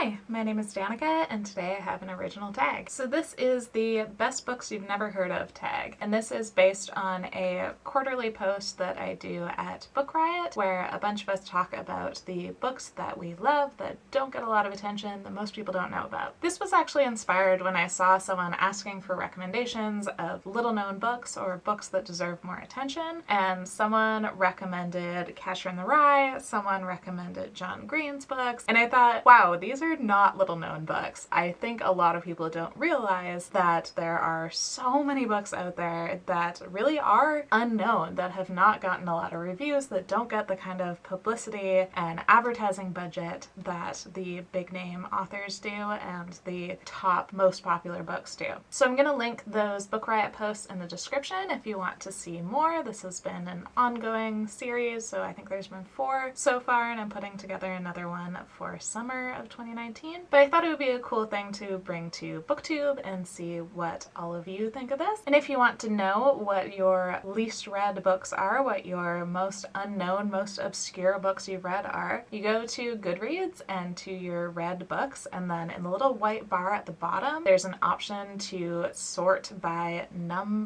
Hi, my name is Danica, and today I have an original tag. So this is the Best Books You've Never Heard Of tag, and this is based on a quarterly post that I do at Book Riot, where a bunch of us talk about the books that we love that don't get a lot of attention, that most people don't know about. This was actually inspired when I saw someone asking for recommendations of little-known books or books that deserve more attention, and someone recommended Catcher in the Rye, someone recommended John Green's books, and I thought, wow, these are not little-known books. I think a lot of people don't realize that there are so many books out there that really are unknown, that have not gotten a lot of reviews, that don't get the kind of publicity and advertising budget that the big name authors do and the top most popular books do. So I'm going to link those Book Riot posts in the description if you want to see more. This has been an ongoing series, so I think there's been 4 so far, and I'm putting together another one for summer of 2019. But I thought it would be a cool thing to bring to BookTube and see what all of you think of this. And if you want to know what your least read books are, what your most unknown, most obscure books you've read are, you go to Goodreads and to your read books, and then in the little white bar at the bottom, there's an option to sort by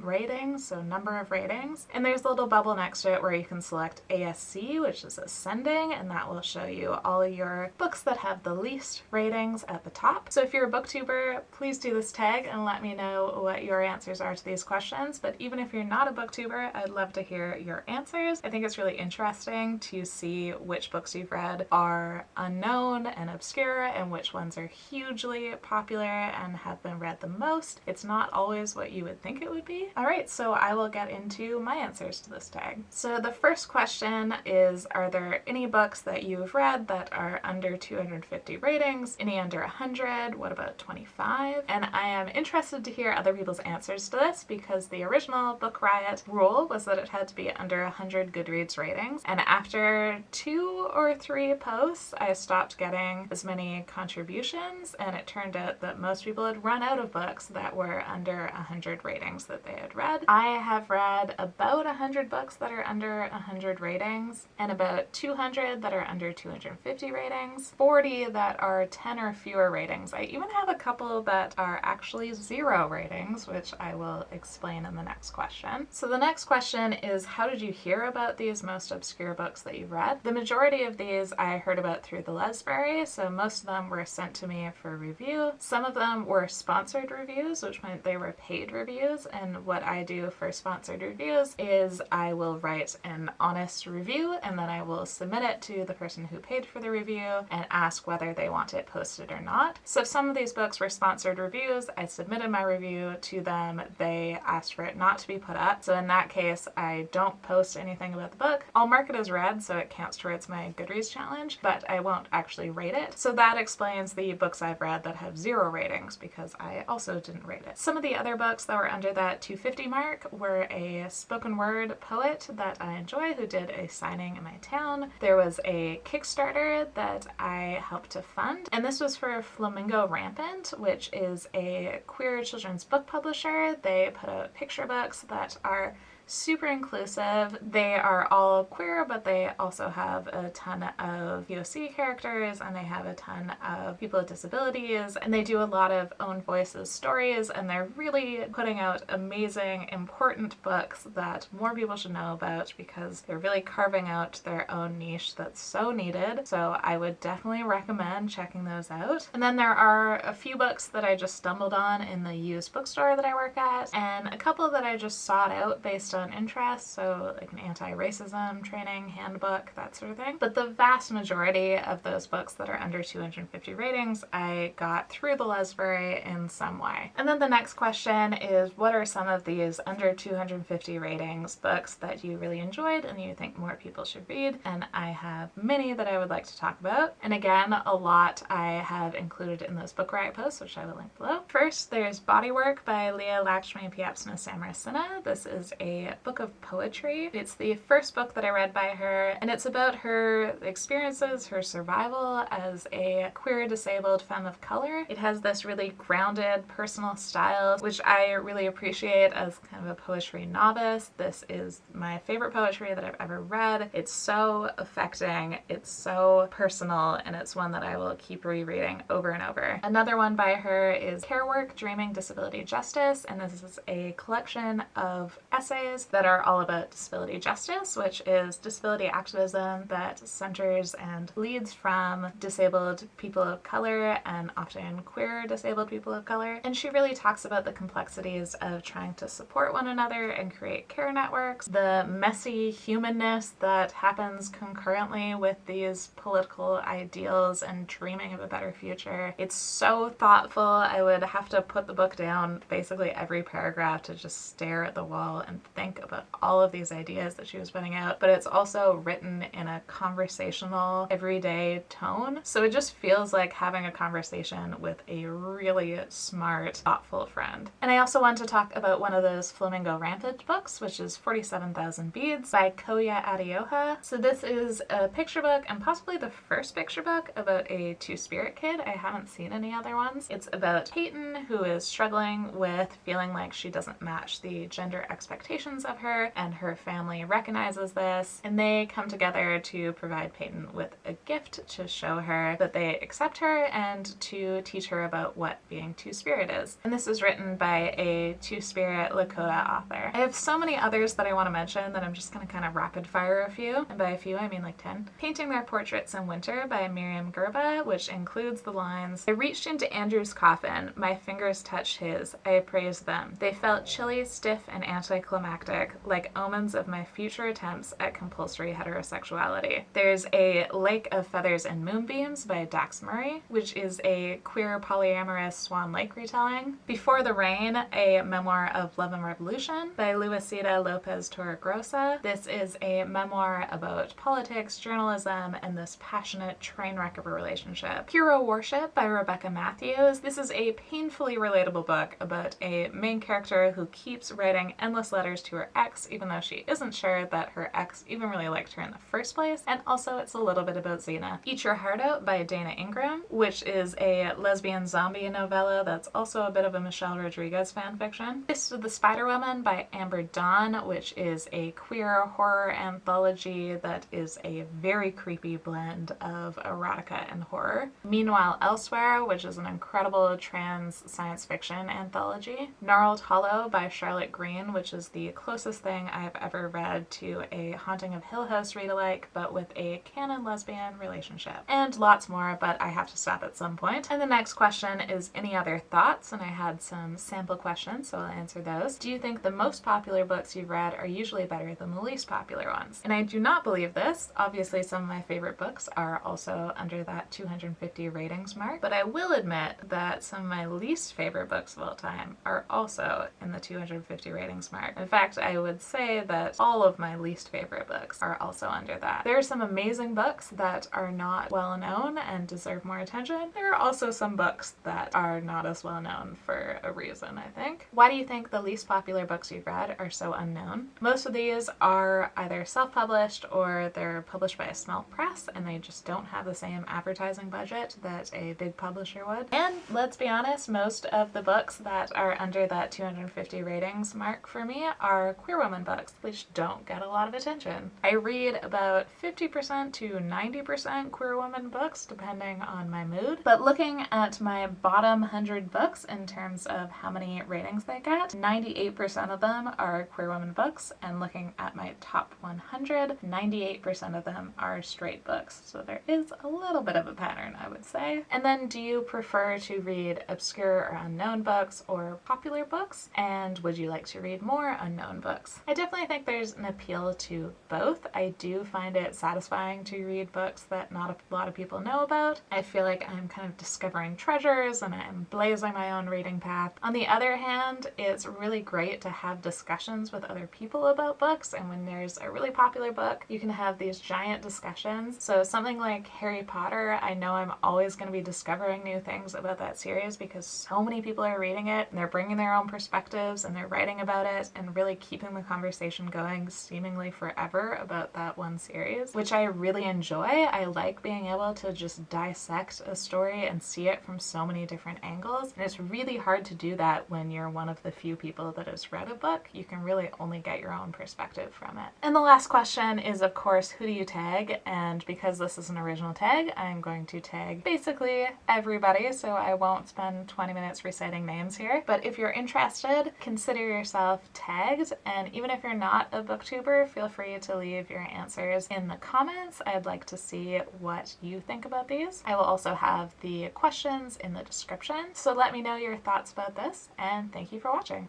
ratings, so number of ratings. And there's a little bubble next to it where you can select ASC, which is ascending, and that will show you all your books that have the least ratings at the top. So if you're a booktuber, please do this tag and let me know what your answers are to these questions. But even if you're not a booktuber, I'd love to hear your answers. I think it's really interesting to see which books you've read are unknown and obscure and which ones are hugely popular and have been read the most. It's not always what you would think it would be. All right, so I will get into my answers to this tag. So the first question is, are there any books that you've read that are under 250 ratings? Any under 100? What about 25? And I am interested to hear other people's answers to this because the original Book Riot rule was that it had to be under 100 Goodreads ratings. And after 2 or 3 posts, I stopped getting as many contributions, and it turned out that most people had run out of books that were under 100 ratings that they had read. I have read about 100 books that are under 100 ratings, and about 200 that are under 250 ratings, 40 that are 10 or fewer ratings. I even have a couple that are actually 0 ratings, which I will explain in the next question. So the next question is, how did you hear about these most obscure books that you've read? The majority of these I heard about through the Lesbury, so most of them were sent to me for review. Some of them were sponsored reviews, which meant they were paid reviews, and what I do for sponsored reviews is I will write an honest review and then I will submit it to the person who paid for the review and ask whether they want it posted or not. So some of these books were sponsored reviews. I submitted my review to them. They asked for it not to be put up. So in that case, I don't post anything about the book. I'll mark it as read so it counts towards my Goodreads challenge, but I won't actually rate it. So that explains the books I've read that have 0 ratings because I also didn't rate it. Some of the other books that were under that 250 mark were a spoken word poet that I enjoy who did a signing in my town. There was a Kickstarter that I helped to fund, and this was for Flamingo Rampant, which is a queer children's book publisher. They put out picture books that are super inclusive. They are all queer, but they also have a ton of POC characters, and they have a ton of people with disabilities, and they do a lot of own voices stories, and they're really putting out amazing, important books that more people should know about because they're really carving out their own niche that's so needed. So I would definitely recommend checking those out. And then there are a few books that I just stumbled on in the used bookstore that I work at, and a couple that I just sought out based on interest, so like an anti-racism training handbook, that sort of thing. But the vast majority of those books that are under 250 ratings I got through the Lesbury in some way. And then the next question is, what are some of these under 250 ratings books that you really enjoyed and you think more people should read? And I have many that I would like to talk about. And again, a lot I have included in those Book Riot posts, which I will link below. First, there's Bodywork by Leah Lakshmi Piapsna Samarasinha. This is a a book of poetry. It's the first book that I read by her, and it's about her experiences, her survival as a queer disabled femme of color. It has this really grounded personal style, which I really appreciate as kind of a poetry novice. This is my favorite poetry that I've ever read. It's so affecting, it's so personal, and it's one that I will keep rereading over and over. Another one by her is Care Work, Dreaming Disability Justice, and this is a collection of essays that are all about disability justice, which is disability activism that centers and leads from disabled people of color and often queer disabled people of color. And she really talks about the complexities of trying to support one another and create care networks, the messy humanness that happens concurrently with these political ideals and dreaming of a better future. It's so thoughtful. I would have to put the book down basically every paragraph to just stare at the wall and think about all of these ideas that she was putting out. But it's also written in a conversational, everyday tone. So it just feels like having a conversation with a really smart, thoughtful friend. And I also want to talk about one of those Flamingo Rampage books, which is 47,000 Beads by Koya Adioha. So this is a picture book and possibly the first picture book about a two-spirit kid. I haven't seen any other ones. It's about Peyton, who is struggling with feeling like she doesn't match the gender expectations of her, and her family recognizes this, and they come together to provide Peyton with a gift to show her that they accept her and to teach her about what being two-spirit is. And this is written by a two-spirit Lakota author. I have so many others that I want to mention that I'm just going to kind of rapid fire a few, and by a few I mean like 10. Painting Their Portraits in Winter by Miriam Gerba, which includes the lines, "I reached into Andrew's coffin, my fingers touched his, I appraised them. They felt chilly, stiff, and anticlimactic, like omens of my future attempts at compulsory heterosexuality." There's a Lake of Feathers and Moonbeams by Dax Murray, which is a queer polyamorous Swan Lake retelling. Before the Rain, a memoir of love and revolution by Luisita Lopez Torregrosa. This is a memoir about politics, journalism, and this passionate train wreck of a relationship. Hero Worship by Rebecca Matthews. This is a painfully relatable book about a main character who keeps writing endless letters to her ex, even though she isn't sure that her ex even really liked her in the first place. And also it's a little bit about Xena. Eat Your Heart Out by Dana Ingram, which is a lesbian zombie novella that's also a bit of a Michelle Rodriguez fanfiction. Fist of the Spider-Woman by Amber Dawn, which is a queer horror anthology that is a very creepy blend of erotica and horror. Meanwhile Elsewhere, which is an incredible trans science fiction anthology. Gnarled Hollow by Charlotte Green, which is the closest thing I've ever read to a Haunting of Hill House read-alike, but with a canon lesbian relationship. And lots more, but I have to stop at some point. And the next question is any other thoughts? And I had some sample questions, so I'll answer those. Do you think the most popular books you've read are usually better than the least popular ones? And I do not believe this. Obviously, some of my favorite books are also under that 250 ratings mark, but I will admit that some of my least favorite books of all time are also in the 250 ratings mark. In fact, I would say that all of my least favorite books are also under that. There are some amazing books that are not well known and deserve more attention. There are also some books that are not as well known for a reason, I think. Why do you think the least popular books you've read are so unknown? Most of these are either self-published or they're published by a small press and they just don't have the same advertising budget that a big publisher would. And let's be honest, most of the books that are under that 250 ratings mark for me are queer women books, which don't get a lot of attention. I read about 50% to 90% queer women books, depending on my mood. But looking at my bottom 100 books in terms of how many ratings they get, 98% of them are queer women books, and looking at my top 100, 98% of them are straight books. So there is a little bit of a pattern, I would say. And then do you prefer to read obscure or unknown books or popular books? And would you like to read more unknown books? I definitely think there's an appeal to both. I do find it satisfying to read books that not a lot of people know about. I feel like I'm kind of discovering treasures and I'm blazing my own reading path. On the other hand, it's really great to have discussions with other people about books, and when there's a really popular book, you can have these giant discussions. So something like Harry Potter, I know I'm always going to be discovering new things about that series because so many people are reading it and they're bringing their own perspectives and they're writing about it in really keeping the conversation going seemingly forever about that one series, which I really enjoy. I like being able to just dissect a story and see it from so many different angles, and it's really hard to do that when you're one of the few people that has read a book. You can really only get your own perspective from it. And the last question is, of course, who do you tag? And because this is an original tag, I'm going to tag basically everybody, so I won't spend 20 minutes reciting names here. But if you're interested, consider yourself tagged, and even if you're not a booktuber, feel free to leave your answers in the comments. I'd like to see what you think about these. I will also have the questions in the description, so let me know your thoughts about this, and thank you for watching.